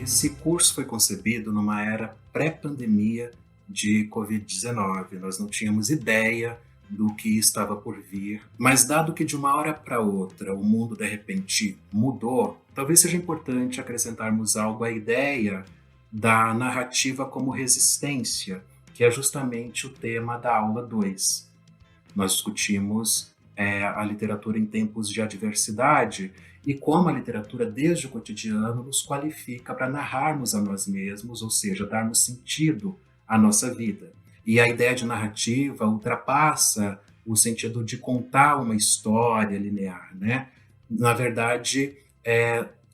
Esse curso foi concebido numa era pré-pandemia de Covid-19. Nós não tínhamos ideia do que estava por vir, mas dado que de uma hora para outra o mundo de repente mudou, talvez seja importante acrescentarmos algo à ideia da narrativa como resistência, que é justamente o tema da aula 2. Nós discutimos a literatura em tempos de adversidade e como a literatura, desde o cotidiano, nos qualifica para narrarmos a nós mesmos, ou seja, darmos sentido à nossa vida. E a ideia de narrativa ultrapassa o sentido de contar uma história linear, né? Na verdade,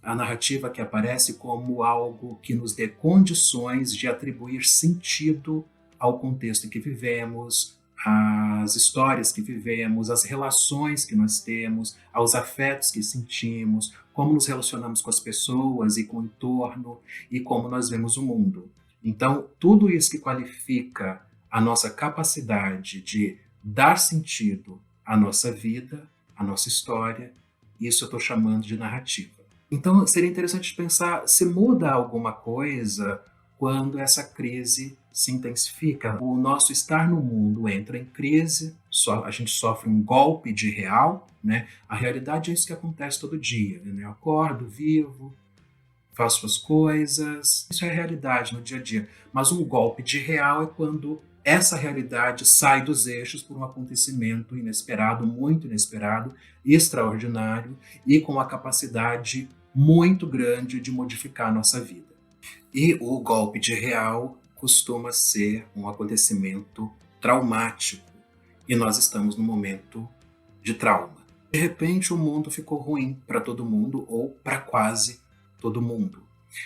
a narrativa que aparece como algo que nos dê condições de atribuir sentido ao contexto em que vivemos, às histórias que vivemos, às relações que nós temos, aos afetos que sentimos, como nos relacionamos com as pessoas e com o entorno e como nós vemos o mundo. Então, tudo isso que qualifica a nossa capacidade de dar sentido à nossa vida, à nossa história, isso eu estou chamando de narrativa. Então, seria interessante pensar se muda alguma coisa quando essa crise se intensifica. O nosso estar no mundo entra em crise, a gente sofre um golpe de real, né? A realidade é isso que acontece todo dia, né? Eu acordo, vivo, faço as coisas, isso é a realidade no dia a dia. Mas um golpe de real é quando essa realidade sai dos eixos por um acontecimento inesperado, muito inesperado, extraordinário e com a capacidade muito grande de modificar a nossa vida. E o golpe de real costuma ser um acontecimento traumático e nós estamos num momento de trauma. De repente o mundo ficou ruim para todo mundo ou para quase todo mundo.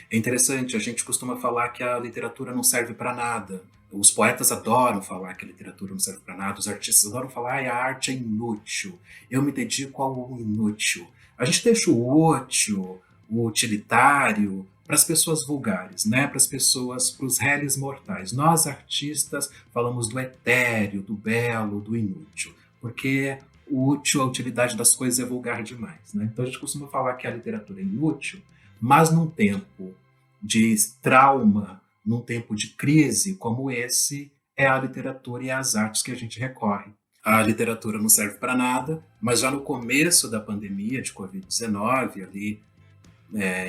É interessante, a gente costuma falar que a literatura não serve para nada. Os poetas adoram falar que a literatura não serve para nada, os artistas adoram falar que a arte é inútil, eu me dedico ao inútil. A gente deixa o útil, o utilitário, para as pessoas vulgares, né? Para as pessoas, para os réis mortais. Nós, artistas, falamos do etéreo, do belo, do inútil, porque o útil, a utilidade das coisas é vulgar demais, né? Então a gente costuma falar que a literatura é inútil, mas num tempo de trauma, num tempo de crise como esse, é a literatura e as artes que a gente recorre. A literatura não serve para nada, mas já no começo da pandemia de Covid-19, ali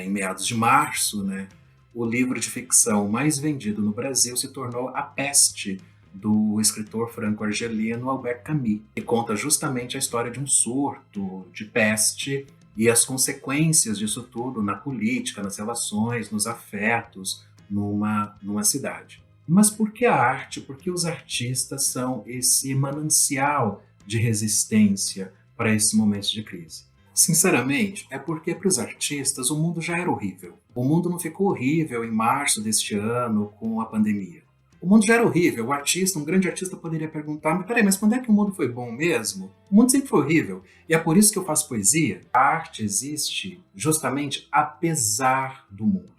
em meados de março, né, o livro de ficção mais vendido no Brasil se tornou A Peste, do escritor franco-argelino Albert Camus, que conta justamente a história de um surto de peste e as consequências disso tudo na política, nas relações, nos afetos, numa cidade. Mas por que a arte? Por que os artistas são esse manancial de resistência para esses momentos de crise? Sinceramente, é porque para os artistas o mundo já era horrível. O mundo não ficou horrível em março deste ano com a pandemia. O mundo já era horrível. O artista, um grande artista, poderia perguntar: mas peraí, mas quando é que o mundo foi bom mesmo? O mundo sempre foi horrível. E é por isso que eu faço poesia. A arte existe justamente apesar do mundo.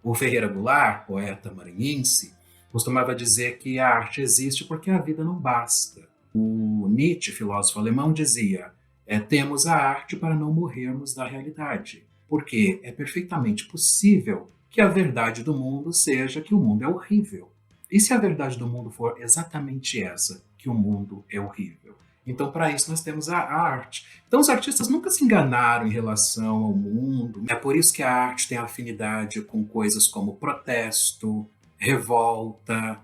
O Ferreira Goulart, poeta maranhense, costumava dizer que a arte existe porque a vida não basta. O Nietzsche, filósofo alemão, dizia: temos a arte para não morrermos da realidade, porque é perfeitamente possível que a verdade do mundo seja que o mundo é horrível. E se a verdade do mundo for exatamente essa, que o mundo é horrível? Então, para isso, nós temos a arte. Então, os artistas nunca se enganaram em relação ao mundo. É por isso que a arte tem afinidade com coisas como protesto, revolta,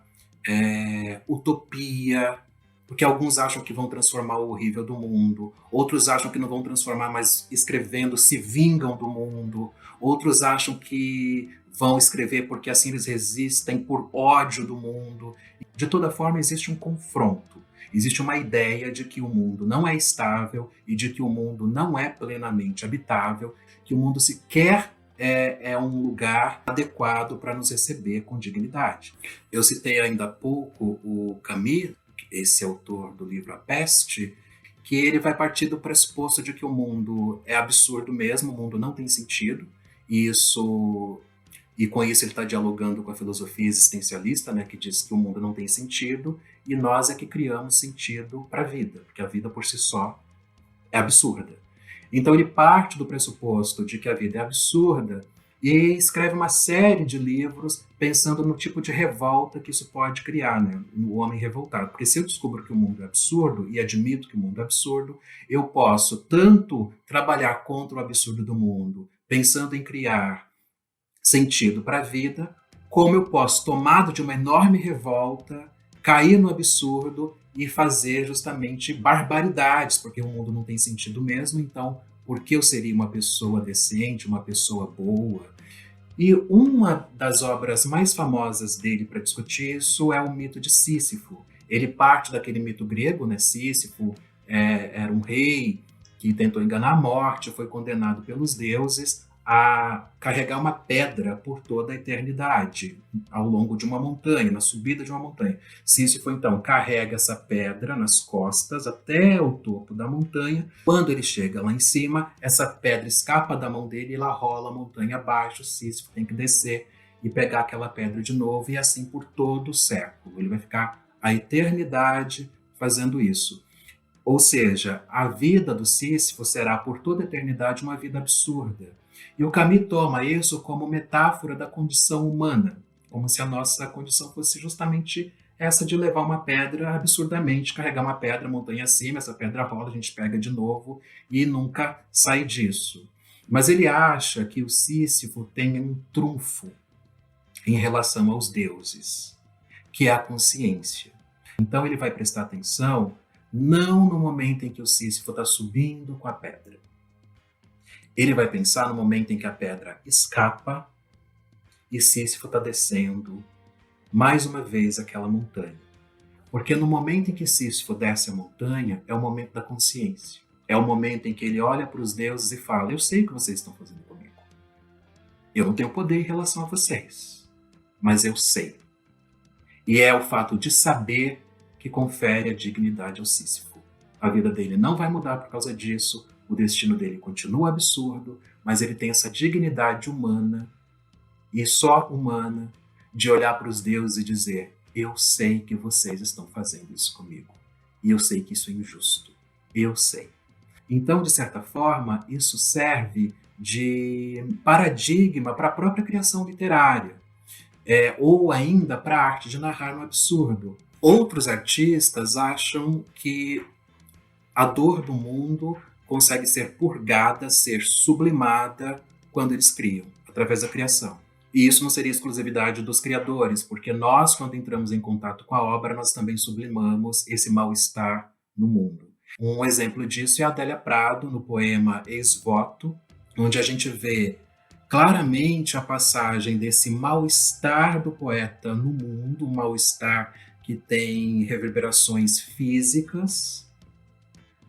utopia, porque alguns acham que vão transformar o horrível do mundo, outros acham que não vão transformar, mas escrevendo se vingam do mundo, outros acham que vão escrever porque assim eles resistem por ódio do mundo. De toda forma, existe um confronto, existe uma ideia de que o mundo não é estável e de que o mundo não é plenamente habitável, que o mundo sequer é um lugar adequado para nos receber com dignidade. Eu citei ainda há pouco o Camus, esse autor do livro A Peste, que ele vai partir do pressuposto de que o mundo é absurdo mesmo, o mundo não tem sentido, e com isso ele está dialogando com a filosofia existencialista, né, que diz que o mundo não tem sentido, e nós é que criamos sentido para a vida, porque a vida por si só é absurda. Então ele parte do pressuposto de que a vida é absurda e escreve uma série de livros pensando no tipo de revolta que isso pode criar, né, no homem revoltado. Porque se eu descubro que o mundo é absurdo e admito que o mundo é absurdo, eu posso tanto trabalhar contra o absurdo do mundo, pensando em criar sentido para a vida, como eu posso, tomado de uma enorme revolta, cair no absurdo e fazer justamente barbaridades, porque o mundo não tem sentido mesmo, então por que eu seria uma pessoa decente, uma pessoa boa? E uma das obras mais famosas dele para discutir isso é o mito de Sísifo. Ele parte daquele mito grego, né? Sísifo era um rei que tentou enganar a morte, foi condenado pelos deuses a carregar uma pedra por toda a eternidade, ao longo de uma montanha, na subida de uma montanha. Sísifo, então, carrega essa pedra nas costas até o topo da montanha. Quando ele chega lá em cima, essa pedra escapa da mão dele e ela rola a montanha abaixo. Sísifo tem que descer e pegar aquela pedra de novo, e assim por todo o século. Ele vai ficar a eternidade fazendo isso. Ou seja, a vida do Sísifo será por toda a eternidade uma vida absurda. E o Camus toma isso como metáfora da condição humana, como se a nossa condição fosse justamente essa de levar uma pedra absurdamente, carregar uma pedra montanha acima, essa pedra rola, a gente pega de novo e nunca sai disso. Mas ele acha que o Sísifo tem um trunfo em relação aos deuses, que é a consciência. Então ele vai prestar atenção não no momento em que o Sísifo está subindo com a pedra. Ele vai pensar no momento em que a pedra escapa e Sísifo está descendo mais uma vez aquela montanha. Porque no momento em que Sísifo desce a montanha, é o momento da consciência. É o momento em que ele olha para os deuses e fala: eu sei o que vocês estão fazendo comigo. Eu não tenho poder em relação a vocês, mas eu sei. E é o fato de saber que confere a dignidade ao Sísifo. A vida dele não vai mudar por causa disso, o destino dele continua absurdo, mas ele tem essa dignidade humana, e só humana, de olhar para os deuses e dizer: eu sei que vocês estão fazendo isso comigo, e eu sei que isso é injusto, eu sei. Então, de certa forma, isso serve de paradigma para a própria criação literária, ou ainda para a arte de narrar no absurdo. Outros artistas acham que a dor do mundo consegue ser purgada, ser sublimada quando eles criam, através da criação. E isso não seria exclusividade dos criadores, porque nós, quando entramos em contato com a obra, nós também sublimamos esse mal-estar no mundo. Um exemplo disso é a Adélia Prado, no poema Ex-Voto, onde a gente vê claramente a passagem desse mal-estar do poeta no mundo, um mal-estar que tem reverberações físicas,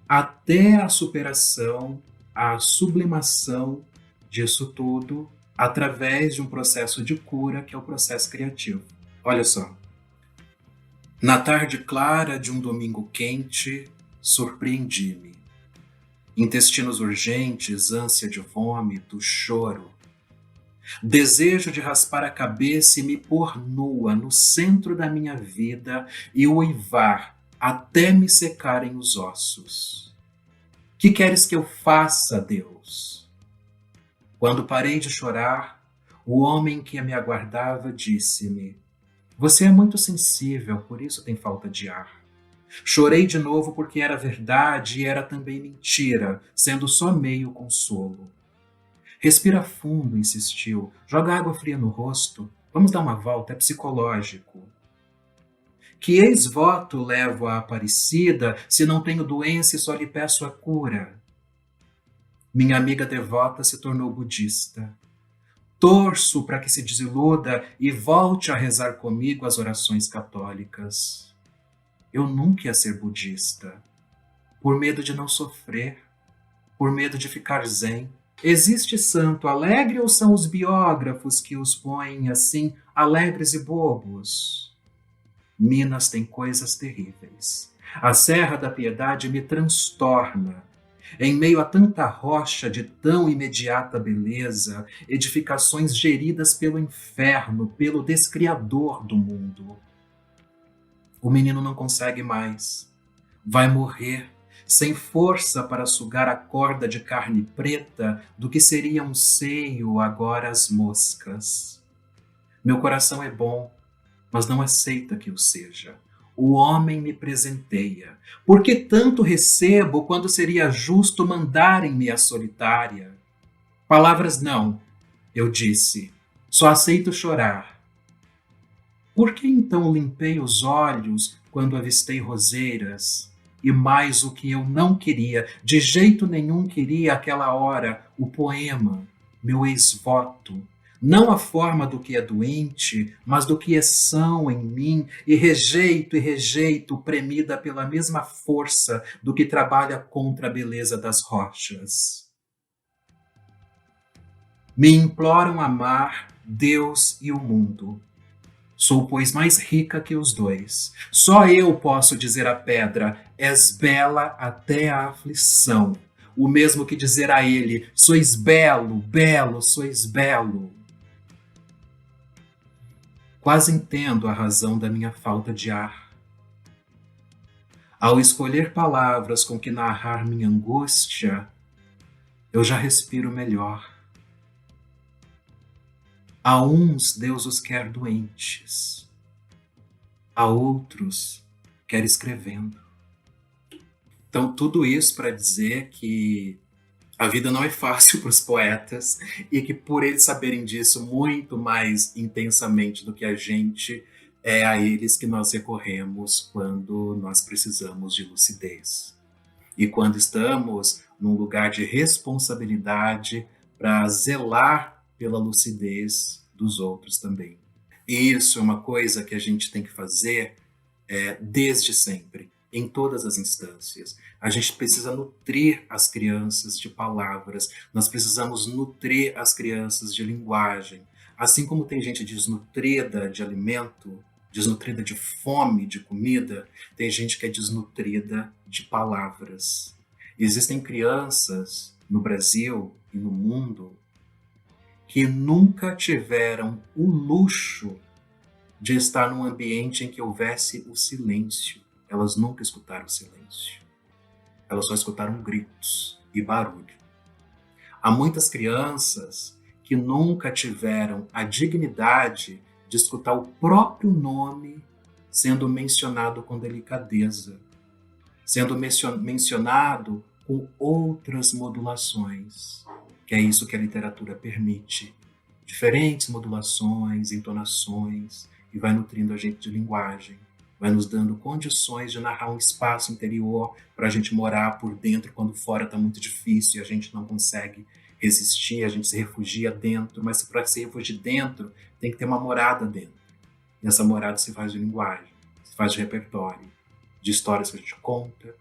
até a superação, a sublimação disso tudo através de um processo de cura, que é o processo criativo. Olha só. Na tarde clara de um domingo quente, surpreendi-me. Intestinos urgentes, ânsia de vômito, choro. Desejo de raspar a cabeça e me pôr nua no centro da minha vida e uivar até me secarem os ossos. Que queres que eu faça, Deus? Quando parei de chorar, o homem que me aguardava disse-me: você é muito sensível, por isso tem falta de ar. Chorei de novo porque era verdade e era também mentira, sendo só meio consolo. Respira fundo, insistiu. Joga água fria no rosto. Vamos dar uma volta, é psicológico. Que ex-voto levo à Aparecida se não tenho doença e só lhe peço a cura? Minha amiga devota se tornou budista. Torço para que se desiluda e volte a rezar comigo as orações católicas. Eu nunca ia ser budista, por medo de não sofrer, por medo de ficar zen. Existe santo alegre ou são os biógrafos que os põem assim, alegres e bobos? Minas tem coisas terríveis. A Serra da Piedade me transtorna. Em meio a tanta rocha de tão imediata beleza, edificações geridas pelo inferno, pelo descriador do mundo. O menino não consegue mais. Vai morrer. sem força para sugar a corda de carne preta do que seria um seio agora as moscas. Meu coração é bom, mas não aceita que o seja. O homem me presenteia. Por que tanto recebo quando seria justo mandarem-me a solitária? Palavras não, eu disse. Só aceito chorar. Por que então limpei os olhos quando avistei roseiras? E mais o que eu não queria, de jeito nenhum queria aquela hora, o poema, meu ex-voto. Não a forma do que é doente, mas do que é são em mim, e rejeito, premida pela mesma força do que trabalha contra a beleza das rochas. Me imploram amar Deus e o mundo. Sou, pois, mais rica que os dois. Só eu posso dizer à pedra, és bela até a aflição. O mesmo que dizer a ele, sois belo, belo, sois belo. Quase entendo a razão da minha falta de ar. Ao escolher palavras com que narrar minha angústia, eu já respiro melhor. A uns Deus os quer doentes, a outros quer escrevendo. Então, tudo isso para dizer que a vida não é fácil para os poetas e que, por eles saberem disso muito mais intensamente do que a gente, é a eles que nós recorremos quando nós precisamos de lucidez. E quando estamos num lugar de responsabilidade para zelar pela lucidez dos outros também. E isso é uma coisa que a gente tem que fazer desde sempre, em todas as instâncias. A gente precisa nutrir as crianças de palavras, nós precisamos nutrir as crianças de linguagem. Assim como tem gente desnutrida de alimento, desnutrida de fome, de comida, tem gente que é desnutrida de palavras. E existem crianças no Brasil e no mundo que nunca tiveram o luxo de estar num ambiente em que houvesse o silêncio. Elas nunca escutaram o silêncio. Elas só escutaram gritos e barulho. Há muitas crianças que nunca tiveram a dignidade de escutar o próprio nome sendo mencionado com delicadeza, sendo mencionado com outras modulações, que é isso que a literatura permite. Diferentes modulações, entonações, e vai nutrindo a gente de linguagem, vai nos dando condições de narrar um espaço interior para a gente morar por dentro quando fora está muito difícil e a gente não consegue resistir, a gente se refugia dentro, mas para se refugiar dentro tem que ter uma morada dentro. E essa morada se faz de linguagem, se faz de repertório, de histórias que a gente conta,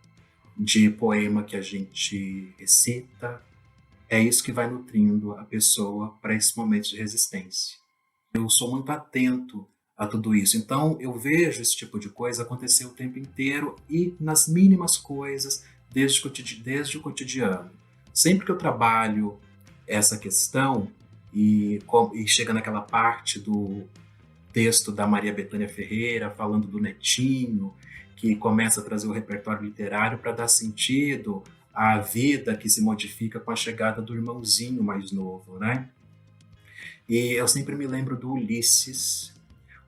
de poema que a gente recita. É isso que vai nutrindo a pessoa para esses momentos de resistência. Eu sou muito atento a tudo isso. Então, eu vejo esse tipo de coisa acontecer o tempo inteiro e nas mínimas coisas, desde o cotidiano. Sempre que eu trabalho essa questão e chega naquela parte do texto da Maria Bethânia Ferreira, falando do netinho, que começa a trazer o repertório literário para dar sentido à vida que se modifica com a chegada do irmãozinho mais novo, né? E eu sempre me lembro do Ulisses.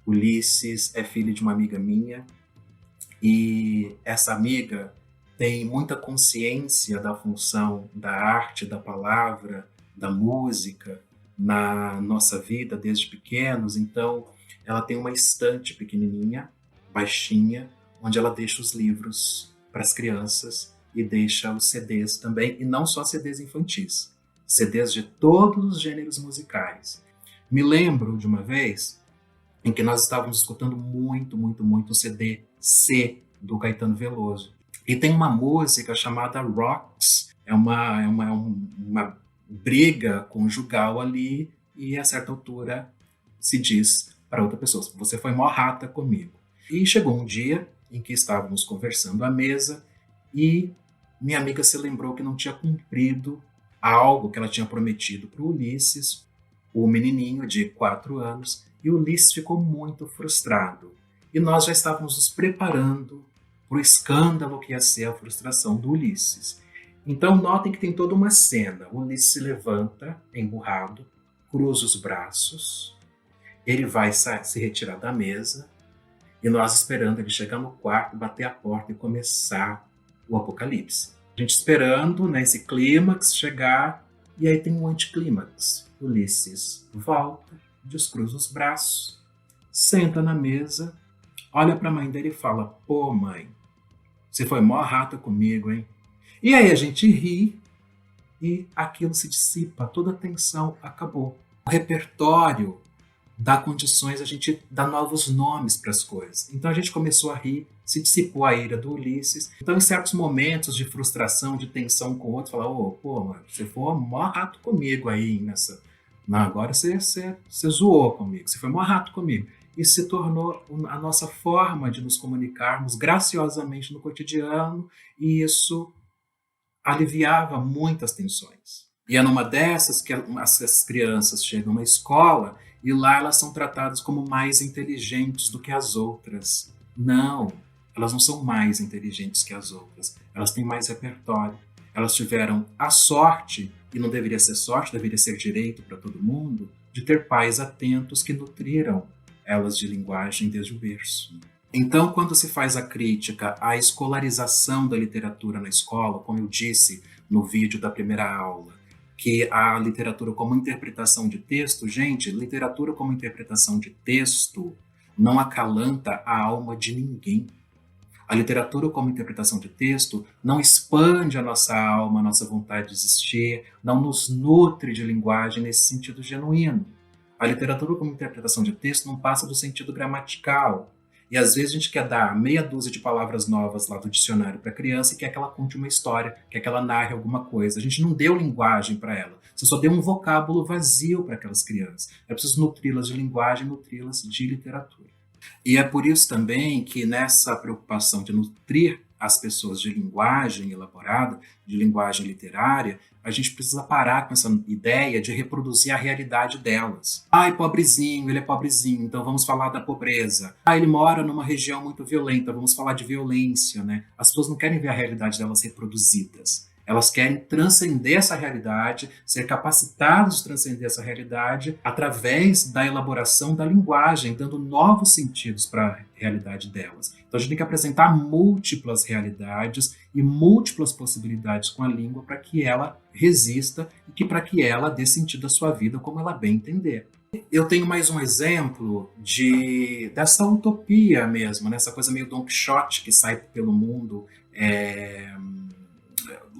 Ulisses é filho de uma amiga minha e essa amiga tem muita consciência da função da arte, da palavra, da música na nossa vida desde pequenos. Então, ela tem uma estante pequenininha, baixinha, onde ela deixa os livros para as crianças e deixa os CDs também, e não só CDs infantis, CDs de todos os gêneros musicais. Me lembro de uma vez em que nós estávamos escutando muito o CD C do Caetano Veloso. E tem uma música chamada Rocks, é uma briga conjugal ali, e a certa altura se diz para outra pessoa, você foi mó rata comigo. E chegou um dia em que estávamos conversando à mesa e minha amiga se lembrou que não tinha cumprido algo que ela tinha prometido para o Ulisses, o menininho de 4 anos, e o Ulisses ficou muito frustrado. E nós já estávamos nos preparando para o escândalo que ia ser a frustração do Ulisses. Então notem que tem toda uma cena. O Ulisses se levanta, emburrado, cruza os braços, ele vai se retirar da mesa, e nós esperando ele chegar no quarto, bater a porta e começar o apocalipse. A gente esperando, né, esse clímax chegar, e aí tem um anticlímax. Ulisses volta, descruza os braços, senta na mesa, olha para a mãe dele e fala: pô, mãe, você foi mó rata comigo, hein? E aí a gente ri e aquilo se dissipa, toda a tensão acabou. O repertório dá condições, a gente dá novos nomes para as coisas. Então a gente começou a rir, se dissipou a ira do Ulisses. Então em certos momentos de frustração, de tensão com o outro, falar: ô, pô, mano, você foi mó rato comigo aí nessa... Não, agora você zoou comigo, você foi mó rato comigo. Isso se tornou a nossa forma de nos comunicarmos graciosamente no cotidiano, e isso aliviava muitas tensões. E é numa dessas que as crianças chegam na escola e lá elas são tratadas como mais inteligentes do que as outras. Não, elas não são mais inteligentes que as outras. Elas têm mais repertório. Elas tiveram a sorte, e não deveria ser sorte, deveria ser direito para todo mundo, de ter pais atentos que nutriram elas de linguagem desde o berço. Então, quando se faz a crítica à escolarização da literatura na escola, como eu disse no vídeo da primeira aula, que a literatura como interpretação de texto, gente, literatura como interpretação de texto não acalanta a alma de ninguém. A literatura como interpretação de texto não expande a nossa alma, a nossa vontade de existir, não nos nutre de linguagem nesse sentido genuíno. A literatura como interpretação de texto não passa do sentido gramatical. E às vezes a gente quer dar meia dúzia de palavras novas lá do dicionário para a criança e quer que ela conte uma história, quer que ela narre alguma coisa. A gente não deu linguagem para ela. Você só deu um vocábulo vazio para aquelas crianças. É preciso nutri-las de linguagem, nutri-las de literatura. E é por isso também que nessa preocupação de nutrir as pessoas de linguagem elaborada, de linguagem literária, a gente precisa parar com essa ideia de reproduzir a realidade delas. Ai, pobrezinho, ele é pobrezinho, então vamos falar da pobreza. Ah, ele mora numa região muito violenta, vamos falar de violência, né? As pessoas não querem ver a realidade delas reproduzidas. Elas querem transcender essa realidade, ser capacitadas de transcender essa realidade através da elaboração da linguagem, dando novos sentidos para a realidade delas. Então a gente tem que apresentar múltiplas realidades e múltiplas possibilidades com a língua para que ela resista e para que ela dê sentido à sua vida como ela bem entender. Eu tenho mais um exemplo dessa utopia mesmo, né? Essa coisa meio Don Quixote que sai pelo mundo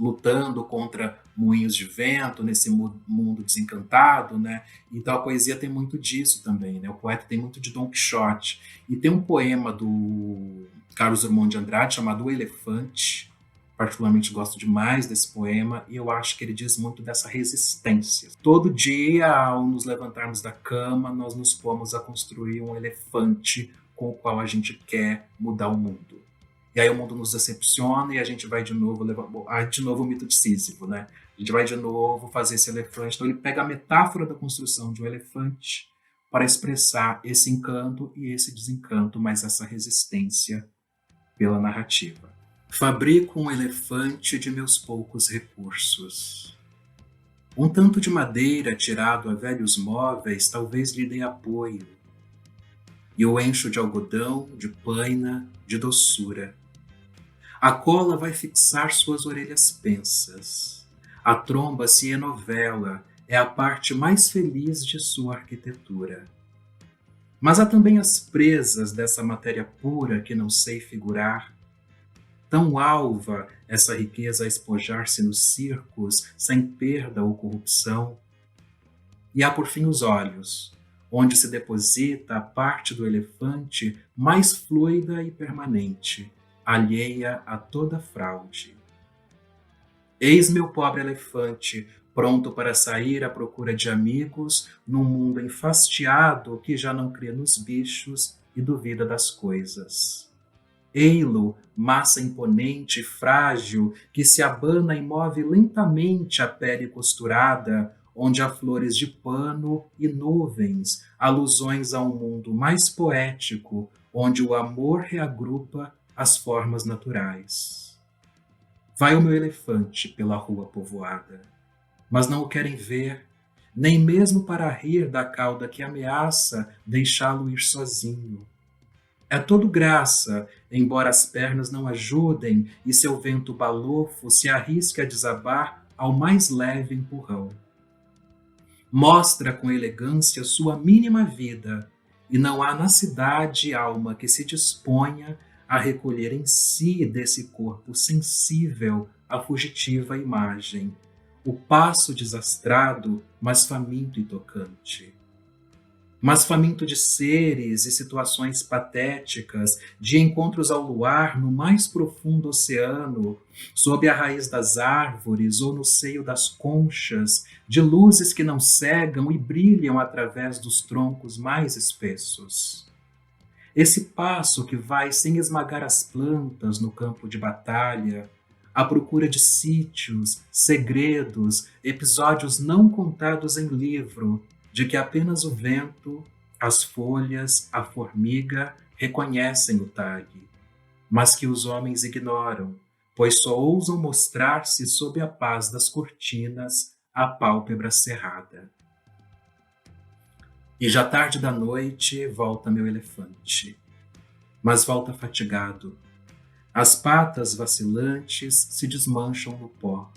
lutando contra moinhos de vento, nesse mundo desencantado, né? Então a poesia tem muito disso também, né? O poeta tem muito de Don Quixote. E tem um poema do Carlos Drummond de Andrade chamado O Elefante. Particularmente gosto demais desse poema e eu acho que ele diz muito dessa resistência. Todo dia, ao nos levantarmos da cama, nós nos pomos a construir um elefante com o qual a gente quer mudar o mundo. E aí o mundo nos decepciona e a gente vai de novo de novo o mito de Sísifo, né? A gente vai de novo fazer esse elefante. Então ele pega a metáfora da construção de um elefante para expressar esse encanto e esse desencanto, mas essa resistência pela narrativa. Fabrico um elefante de meus poucos recursos. Um tanto de madeira tirado a velhos móveis talvez lhe dê apoio. E o encho de algodão, de paina, de doçura. A cola vai fixar suas orelhas pensas. A tromba se enovela, é a parte mais feliz de sua arquitetura. Mas há também as presas dessa matéria pura que não sei figurar. Tão alva essa riqueza a espojar-se nos circos, sem perda ou corrupção. E há por fim os olhos, onde se deposita a parte do elefante mais fluida e permanente, alheia a toda fraude. Eis meu pobre elefante, pronto para sair à procura de amigos num mundo enfastiado que já não crê nos bichos e duvida das coisas. Ei-lo, massa imponente e frágil, que se abana e move lentamente a pele costurada, onde há flores de pano e nuvens, alusões a um mundo mais poético, onde o amor reagrupa as formas naturais. Vai o meu elefante pela rua povoada, mas não o querem ver, nem mesmo para rir da cauda que ameaça deixá-lo ir sozinho. É todo graça, embora as pernas não ajudem e seu vento balofo se arrisque a desabar ao mais leve empurrão. Mostra com elegância sua mínima vida, e não há na cidade alma que se disponha a recolher em si desse corpo sensível a fugitiva imagem, o passo desastrado, mas faminto e tocante. Mas faminto de seres e situações patéticas, de encontros ao luar no mais profundo oceano, sob a raiz das árvores ou no seio das conchas, de luzes que não cegam e brilham através dos troncos mais espessos. Esse passo que vai sem esmagar as plantas no campo de batalha, à procura de sítios, segredos, episódios não contados em livro, de que apenas o vento, as folhas, a formiga reconhecem o tag, mas que os homens ignoram, pois só ousam mostrar-se sob a paz das cortinas, a pálpebra cerrada. E já tarde da noite volta meu elefante, mas volta fatigado. As patas vacilantes se desmancham no pó.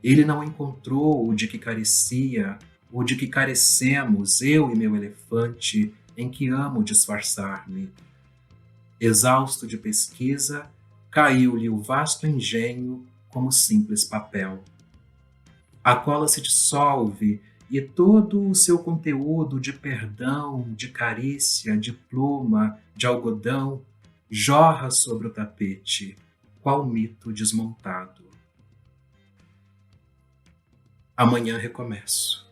Ele não encontrou o de que carecia, o de que carecemos, eu e meu elefante, em que amo disfarçar-me. Exausto de pesquisa, caiu-lhe o vasto engenho como simples papel. A cola se dissolve e todo o seu conteúdo de perdão, de carícia, de pluma, de algodão, jorra sobre o tapete, qual mito desmontado. Amanhã recomeço.